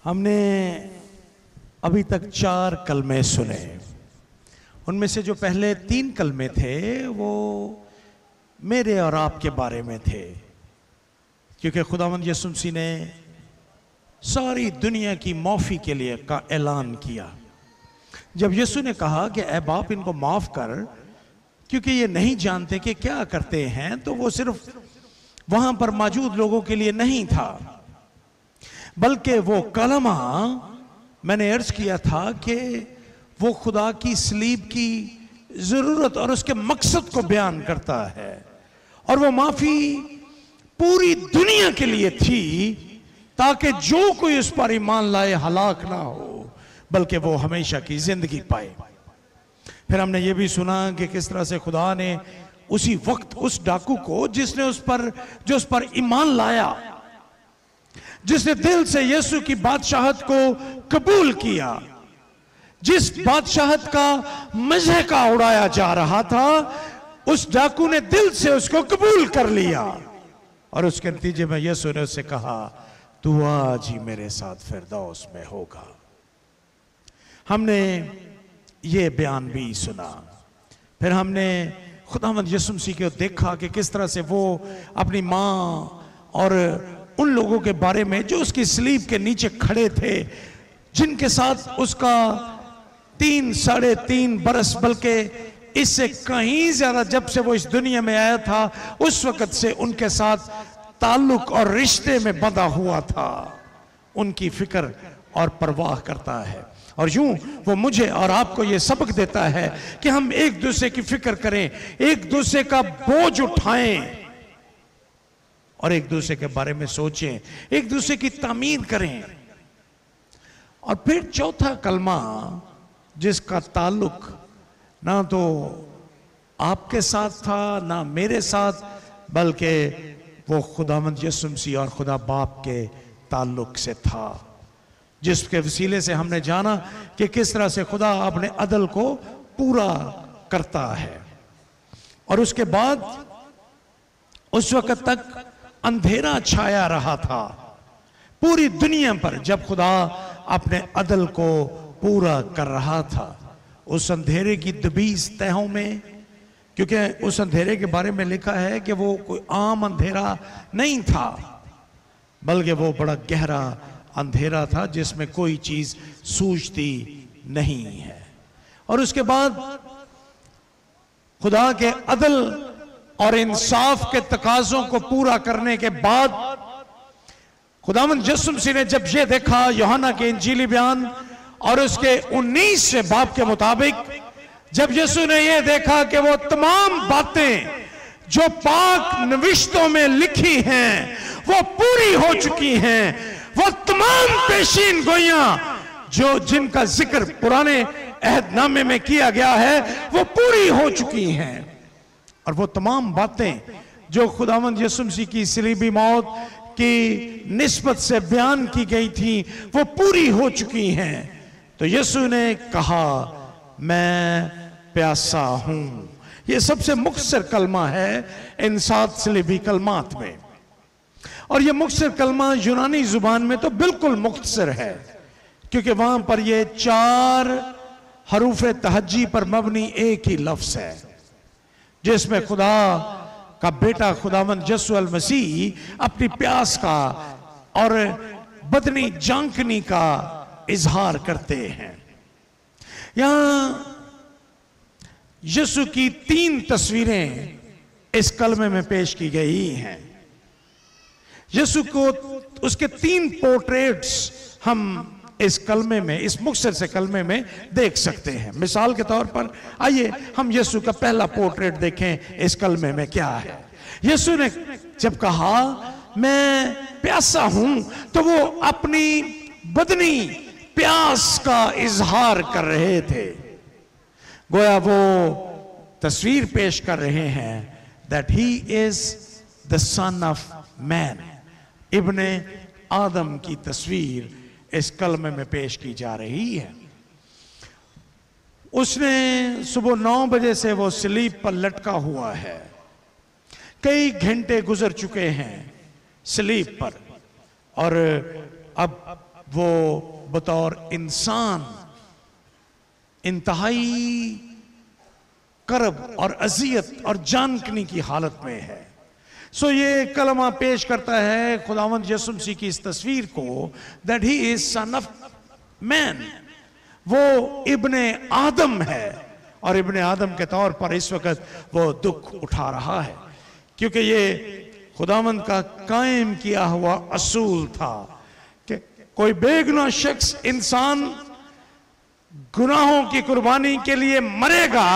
हमने अभी तक 4 कलमे सुने। उनमें से जो पहले 3 कलमे थे वो मेरे और आपके बारे में थे, क्योंकि खुदावंद यीशु मसीह ने सारी दुनिया की माफ़ी के लिए का ऐलान किया। जब यीशु ने कहा कि ऐ बाप इनको माफ़ कर, क्योंकि ये नहीं जानते कि क्या करते हैं, तो वो सिर्फ वहां पर मौजूद लोगों के लिए नहीं था, बल्कि वो कलमा मैंने अर्ज किया था कि वो खुदा की सलीब की ज़रूरत और उसके मकसद को बयान करता है। और वो माफ़ी पूरी दुनिया के लिए थी, ताकि जो कोई उस पर ईमान लाए हलाक ना हो, बल्कि वो हमेशा की जिंदगी पाए। फिर हमने ये भी सुना कि किस तरह से खुदा ने उसी वक्त उस डाकू को जिसने उस पर ईमान लाया, जिसने दिल से यीशु की बादशाहत को कबूल किया, जिस बादशाहत का मज़हका उड़ाया जा रहा था, उस डाकू ने दिल से उसको कबूल कर लिया। और उसके नतीजे में यीशु ने उससे कहा, तू आज ही मेरे साथ फिरदौस में होगा। हमने ये बयान भी सुना। फिर हमने खुदावंद यीशु मसीह को देखा कि किस तरह से वो अपनी माँ और उन लोगों के बारे में जो उसकी सलीब के नीचे खड़े थे, जिनके साथ उसका 3-3.5 बरस, बल्कि इससे कहीं ज्यादा, जब से वो इस दुनिया में आया था उस वक्त से उनके साथ ताल्लुक और रिश्ते में बंधा हुआ था, उनकी फिक्र और परवाह करता है। और यूं वो मुझे और आपको ये सबक देता है कि हम एक दूसरे की फिक्र करें, एक दूसरे का बोझ उठाएं और एक दूसरे के बारे में सोचें, एक दूसरे की तामीर करें। और फिर चौथा कलमा, जिसका ताल्लुक ना तो आपके साथ था ना मेरे साथ, बल्कि वो खुदावंद यीशु मसीह और खुदा बाप के ताल्लुक से था, जिसके वसीले से हमने जाना कि किस तरह से खुदा अपने अदल को पूरा करता है। और उसके बाद उस वक्त तक अंधेरा छाया रहा था पूरी दुनिया पर, जब खुदा अपने अदल को पूरा कर रहा था। उस अंधेरे की 22 तहों में, क्योंकि उस अंधेरे के बारे में लिखा है कि वो कोई आम अंधेरा नहीं था, बल्कि वो बड़ा गहरा अंधेरा था जिसमें कोई चीज सूझती नहीं है। और उसके बाद खुदा के अदल और इंसाफ के तकाजों को पूरा करने के बाद खुदावंद यीशु मसीह ने जब ये देखा, यूहन्ना के इंजीली बयान और उसके 19वें बाब के मुताबिक, जब यीशु ने यह देखा कि वो तमाम बातें जो पाक नविश्तों में लिखी हैं वो पूरी हो चुकी हैं, वो तमाम पेशीन गोइयां जो जिनका जिक्र पुराने अहदनामे में किया गया है वो पूरी हो चुकी हैं। और वो तमाम बातें जो खुदावंद यीशु मसीह की सलीबी मौत की निस्बत से बयान की गई थी वो पूरी हो चुकी हैं। तो यीशु ने कहा, मैं प्यासा हूं। ये सबसे मुख्तसर कलमा है इन 7 सलीबी कलमात में। और ये मुख्तसर कलमा यूनानी जुबान में तो बिल्कुल मुख्तसर है, क्योंकि वहां पर ये 4 हरूफ तहज्जी पर मबनी एक ही लफ्ज है, जिसमें खुदा का बेटा खुदावंद यीशु अल मसीह अपनी प्यास का और बदनी जानकनी का इजहार करते हैं। यहां यीशु की 3 तस्वीरें इस कलमे में पेश की गई हैं। यीशु को उसके 3 पोर्ट्रेट्स हम इस कलमे में, इस मुख्तसर से कलमे में देख सकते हैं। मिसाल के तौर पर आइए हम यीशु का पहला पोर्ट्रेट देखें इस कलमे में क्या है। यीशु ने जब कहा मैं प्यासा हूं, तो वो अपनी बदनी प्यास का इजहार कर रहे थे। गोया वो तस्वीर पेश कर रहे हैं that he is the son of man. इब्ने आदम की तस्वीर इस कलमे में पेश की जा रही है। उसने सुबह 9 बजे से वो सलीब पर लटका हुआ है। कई घंटे गुजर चुके हैं सलीब पर, और अब वो बतौर इंसान इंतहाई करब और अजियत और जानकनी की हालत में है। सो ये कलमा पेश करता है खुदावंद यीशु मसीह की इस तस्वीर को, that he is sun of man. वो इब्ने आदम है और इब्ने आदम के तौर पर इस वक्त वो दुख उठा रहा है, क्योंकि ये खुदावंद का कायम किया हुआ असूल था कि कोई बेगुनाह शख्स इंसान गुनाहों की कुर्बानी के लिए मरेगा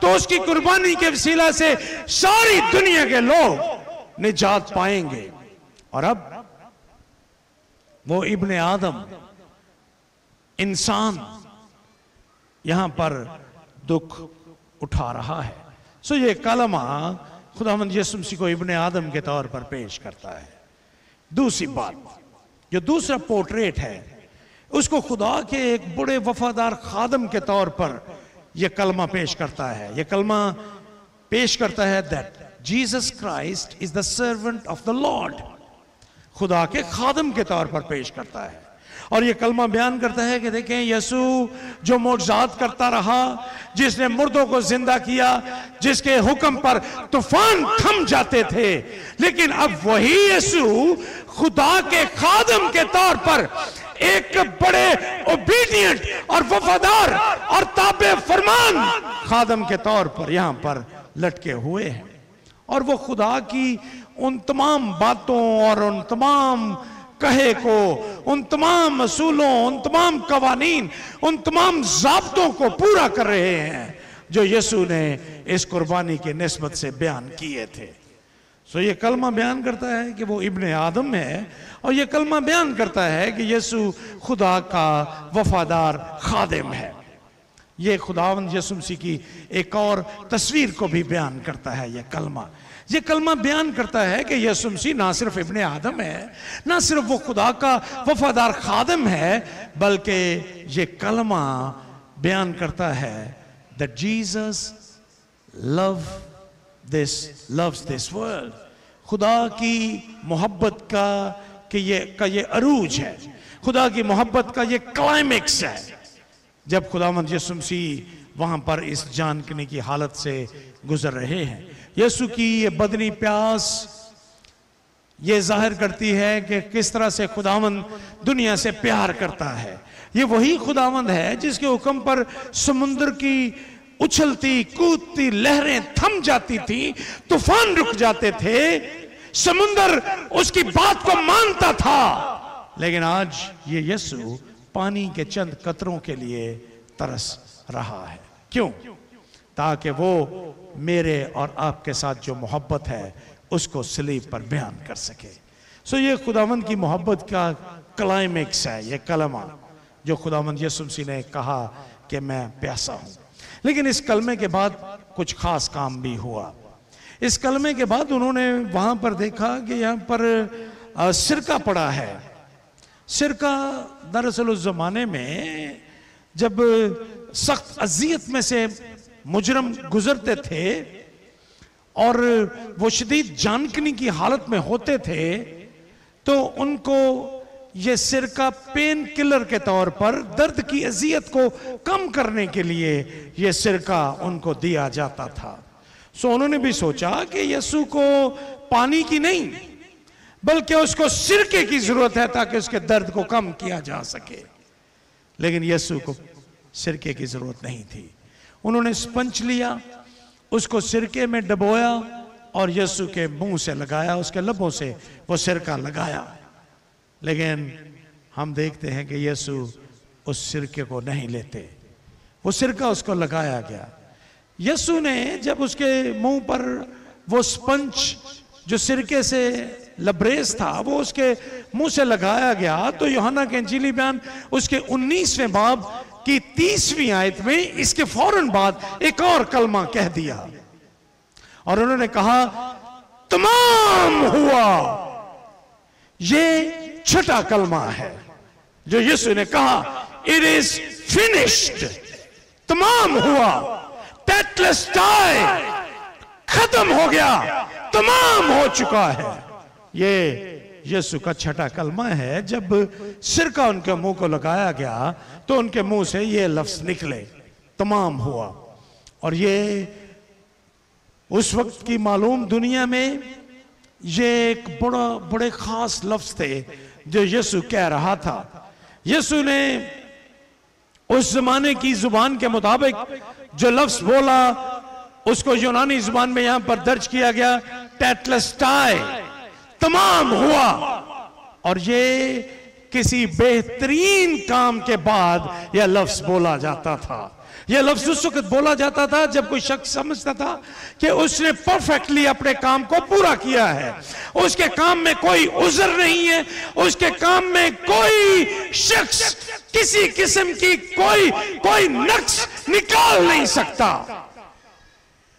तो उसकी कुर्बानी के वसीला से सारी दुनिया के लोग निजात पाएंगे। और अब वो इब्ने आदम इंसान यहां पर दुख उठा रहा है। सो ये कलमा खुदावंद यीशु मसीह को इब्ने आदम के तौर पर पेश करता है। दूसरी बात, जो दूसरा पोर्ट्रेट है उसको खुदा के एक बड़े वफादार खादम के तौर पर यह कलमा पेश करता है। यह कलमा पेश करता है that Jesus Christ is the servant of the Lord. खुदा के खादम के तौर पर पेश करता है और यह कलमा बयान करता है कि देखें, यीशु जो मौजज़ात करता रहा, जिसने मुर्दों को जिंदा किया, जिसके हुक्म पर तूफान थम जाते थे, लेकिन अब वही यीशु खुदा के खादम के तौर पर एक बड़े ओबीडियंट और वफादार और ताबे फरमान खादम के तौर पर यहां पर लटके हुए हैं। और वो खुदा की उन तमाम बातों और उन तमाम कहे को, उन तमाम असूलों, उन तमाम कवानीन, उन तमाम ज़ाब्तों को पूरा कर रहे हैं जो यीशु ने इस कुर्बानी के निस्बत से बयान किए थे। सो ये कलमा बयान करता है कि वो इब्ने आदम है और ये कलमा बयान करता है कि यीशु खुदा का वफादार खादिम है। ये खुदावंद यीशु मसीह की एक और तस्वीर को भी बयान करता है। ये कलमा बयान करता है कि यीशु मसीह ना सिर्फ इब्ने आदम है, ना सिर्फ वो खुदा का वफादार खादिम है, बल्कि ये कलमा बयान करता है that Jesus loves this world। खुदा की मोहब्बत का ये अरूज है, खुदा की मोहब्बत का ये क्लाइमेक्स है, जब खुदावंद यीशु मसीह वहां पर इस जानकनी की हालत से गुजर रहे हैं। यीशु की ये बदनी प्यास ये जाहिर करती है कि किस तरह से खुदावंद दुनिया से प्यार करता है। ये वही खुदावंद है जिसके हुक्म पर समुद्र की उछलती कूदती लहरें थम जाती थी, तूफान रुक जाते थे, समुद्र उसकी बात को मानता था। लेकिन आज ये यीशु पानी के चंद कतरों के लिए तरस रहा है। क्यों? ताकि वो मेरे और आपके साथ जो मोहब्बत है उसको सलीब पर बयान कर सके। सो ये खुदावंद की मोहब्बत का क्लाइमेक्स है, ये कलमा जो खुदावंद यीशु मसीह ने कहा कि मैं प्यासा हूं। लेकिन इस कलमे के बाद कुछ खास काम भी हुआ। इस कलमे के बाद उन्होंने वहां पर देखा कि यहाँ पर सिरका पड़ा है। सिरका दरअसल उस जमाने में जब सख्त अजियत में से मुजरम गुजरते थे और वो शदीद जानकनी की हालत में होते थे, तो उनको ये सिरका पेन किलर के तौर पर दर्द की अजियत को कम करने के लिए ये सिरका उनको दिया जाता था। सो उन्होंने भी सोचा कि यीशु को पानी की नहीं बल्कि उसको सिरके की जरूरत है ताकि उसके दर्द को कम किया जा सके। लेकिन यीशु को सिरके की जरूरत नहीं थी। उन्होंने स्पंज लिया, उसको सिरके में डबोया और यीशु के मुंह से लगाया, उसके लबों से वो सिरका लगाया। लेकिन हम देखते हैं कि यीशु उस सिरके को नहीं लेते, वो सिरका उसको लगाया गया। यीशु ने जब उसके मुंह पर वो स्पंज जो सिरके से लबरेज था वो उसके मुंह से लगाया गया, तो यूहन्ना के इंजीली बयान उसके 19वें बाब की 30वीं आयत में इसके फौरन बाद एक और कलमा कह दिया और उन्होंने कहा तमाम हुआ। ये छठा कलमा है जो यीशु ने कहा इट इज फिनिश्ड, तमाम हुआ, टेटलेस्टाई, खत्म हो गया, तमाम हो चुका है। ये यीशु का छठा कलमा है। जब सिरका उनके मुंह को लगाया गया तो उनके मुंह से ये लफ्ज निकले, तमाम हुआ। और ये उस वक्त की मालूम दुनिया में ये एक बड़े खास लफ्ज थे जो यीशु कह रहा था। यीशु ने उस जमाने की जुबान के मुताबिक जो लफ्ज बोला उसको यूनानी जुबान में यहां पर दर्ज किया गया, टेटलस्टाई, तमाम हुआ। और ये किसी बेहतरीन काम के बाद यह लफ्ज बोला जाता था। यह लफ्ज उस वक्त बोला जाता था जब कोई शख्स समझता था कि उसने परफेक्टली अपने काम को पूरा किया है, उसके काम में कोई उज़र नहीं है, उसके काम में कोई शख्स किसी किस्म की कोई नक्स निकाल नहीं सकता।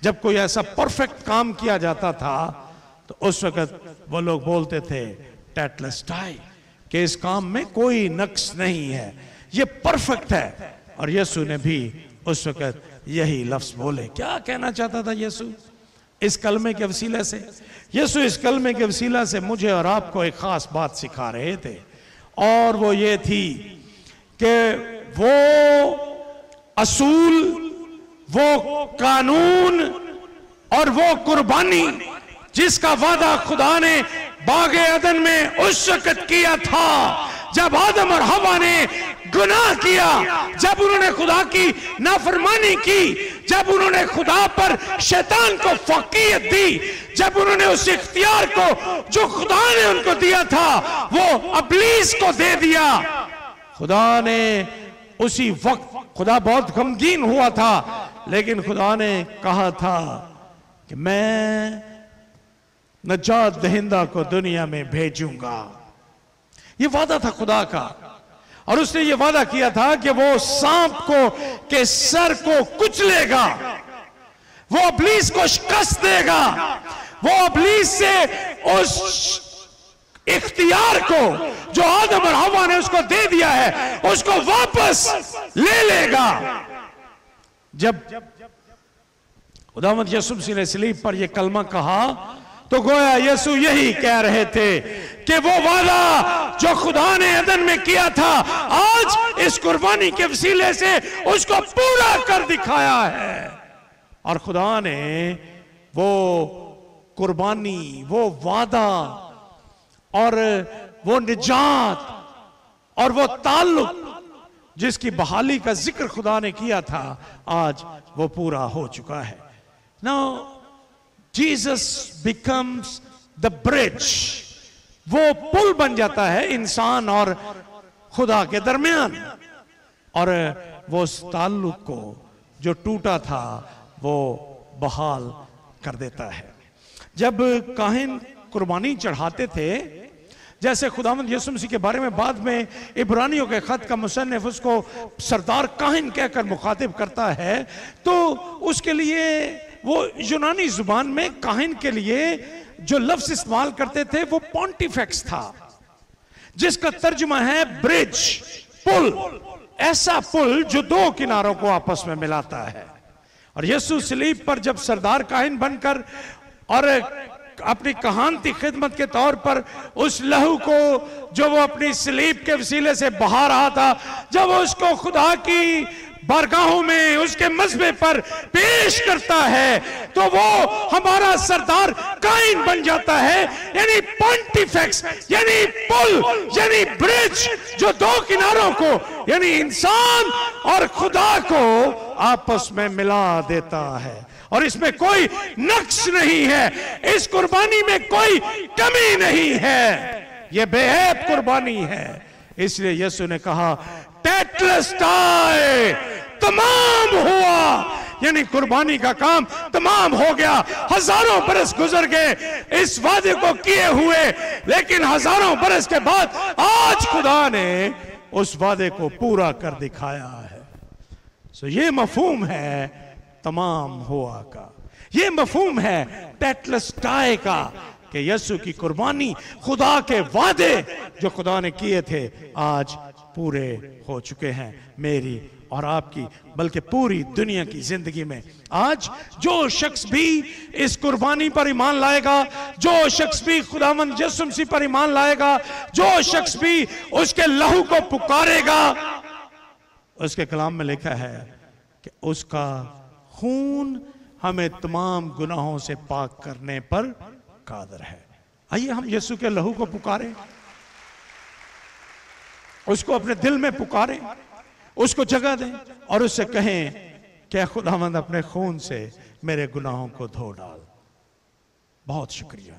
जब कोई ऐसा परफेक्ट काम किया जाता था तो उस वक्त वो लोग बोलते थे टेटलस्टाई, कि इस काम में कोई नक्स नहीं है, ये परफेक्ट है। और यीशु ने भी उस वक्त यही लफ्ज बोले। क्या कहना चाहता था यीशु इस कलमे के वसीले से? यीशु इस कलमे के वसीला से मुझे और आपको एक खास बात सिखा रहे थे, और वो ये थी कि वो असूल, वो कानून और वो कुर्बानी जिसका वादा खुदा ने बागे अदन में उस वक्त किया था जब आदम और हवा ने गुनाह किया, जब उन्होंने खुदा की नाफरमानी की, जब उन्होंने खुदा पर शैतान को फकीयत दी, जब उन्होंने उस इख्तियार को जो खुदा ने उनको दिया था वो अबलीस को दे दिया। खुदा ने उसी वक्त, खुदा बहुत गमगीन हुआ था, लेकिन खुदा ने कहा था कि मैं नजात दहिंदा को दुनिया में भेजूंगा। ये वादा था खुदा का, और उसने ये वादा किया था कि वो सांप को के सर को कुचलेगा, वो अबलीस को शिकस्त देगा, वो अबलीस से उस इख्तियार को जो आदम और हवा ने उसको दे दिया है उसको वापस ले लेगा। जब खुदावंद यीशु मसीह ने सलीब पर यह कलमा कहा तो गोया यीशु यही कह रहे थे कि वो वादा जो खुदा ने अदन में किया था आज इस कुर्बानी के वसीले से उसको पूरा कर दिखाया है। और खुदा ने वो कुर्बानी, वो वादा और वो निजात और वो ताल्लुक जिसकी बहाली का जिक्र खुदा ने किया था आज वो पूरा हो चुका है। Now Jesus becomes the bridge, वो पुल बन जाता है इंसान और खुदा के दरमियान, और वो उस ताल्लुक को जो टूटा था वो बहाल कर देता है। जब काहिन कुर्बानी चढ़ाते थे, जैसे खुदावंद यीशु मसीह के बारे में बाद में इब्रानियों के खत का मुसन्निफ उसको सरदार काहिन कहकर मुखातिब करता है, तो उसके लिए वो यूनानी जुबान में काहिन के लिए जो लफ्ज इस्तेमाल करते थे वो पॉन्टिफेक्स था, जिसका तर्जुमा है ब्रिज, पुल, ऐसा पुल जो दो किनारों को आपस में मिलाता है। और यीशु सलीब पर जब सरदार काहिन बनकर और अपनी कहानती खिदमत के तौर पर उस लहू को जो वो अपनी सलीब के वसीले से बहा रहा था, जब वो उसको खुदा की बारगाहों में उसके मज़बे पर पेश करता है तो वो हमारा सरदार काइन बन जाता है, यानी पॉन्टिफेक्स, यानी पुल, यानी ब्रिज जो दो किनारों को यानी इंसान और खुदा को आपस में मिला देता है। और इसमें कोई नक्श नहीं है, इस कुर्बानी में कोई कमी नहीं है, यह बेहद कुर्बानी है। इसलिए यीशु ने कहा टेटलस्टाई, तमाम हुआ, यानी कुर्बानी का काम तमाम हो गया। हजारों बरस गुजर गए इस वादे को किए हुए, लेकिन हजारों बरस के बाद आज खुदा ने उस वादे को पूरा कर दिखाया है। सो ये मफहूम है तमाम हुआ का, ये मफहूम है टेटलस्टाई का कि यीशु की कुर्बानी, खुदा के वादे जो खुदा ने किए थे आज पूरे हो चुके हैं मेरी और आपकी बल्कि पूरी दुनिया की जिंदगी में। आज जो शख्स भी इस कुर्बानी पर ईमान लाएगा, जो शख्स भी खुदावंद यीशु मसीह पर ईमान लाएगा, जो शख्स भी उसके लहू को पुकारेगा, उसके कलाम में लिखा है कि उसका खून हमें तमाम गुनाहों से पाक करने पर कादिर है। आइए हम यीशु के लहू को पुकारें, उसको अपने दिल में पुकारें, उसको जगह दें और उससे कहें कि खुदावंद अपने खून से मेरे गुनाहों को धो डाल। बहुत शुक्रिया।